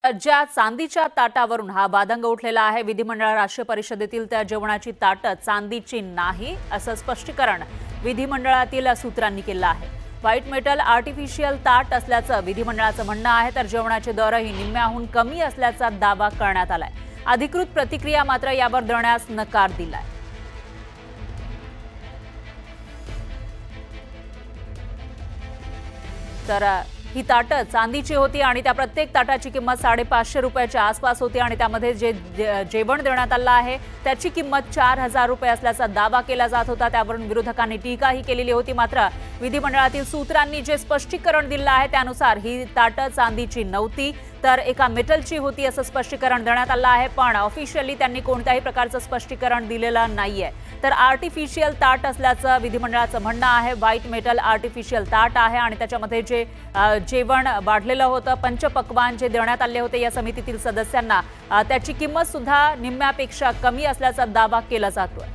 ज्या चांदीच्या ताटावरून हा वादंग उठलेला आहे। विधिमंडळ राष्ट्रीय परिषदेतील त्या जेवणाची ताटं चांदीची नाही असं स्पष्टीकरण विधिमंडळातील सूत्रांनी केलं आहे। व्हाईट मेटल आर्टिफिशियल ताट असल्याचं विधिमंडळाचं म्हणणं आहे, तर जेवणाचे दरही निम्म्याहून कमी असल्याचा दावा करण्यात आलाय। अधिकृत प्रतिक्रिया मात्र यावर देण्यास नकार दिलाय। तर ही ताटं चांदीची होती आणि त्या प्रत्येक ताटाची किंमत 550 रुपयाच्या आसपास होती आणि त्यामध्ये जे जेवण देण्यात आलं आहे त्याची किंमत 4000 रुपये असल्याचा दावा केला जात होता। त्यावरून विरोधकांनी टीकाही केलेली होती। मात्र विधिमंडळातील सूत्रांनी जे स्पष्टीकरण दिलं आहे त्यानुसार ही ताटं चांदीची नव्हती, तर एका मेटलची होती असं स्पष्टीकरण देण्यात आलं आहे। पण ऑफिशियली त्यांनी कोणत्याही प्रकारचं स्पष्टीकरण दिलेलं नाहीये। तर आर्टिफिशियल ताट असल्याचं विधिमंडळाचं म्हणणं आहे। व्हाईट मेटल आर्टिफिशियल ताट आहे आणि त्याच्यामध्ये जे जेवण वाढलेलं होतं, पंचपक्वान्न जे देण्यात आले होते या समितीतील सदस्यांना, त्याची किंमत सुद्धा निम्म्यापेक्षा कमी असल्याचा दावा केला जातोय।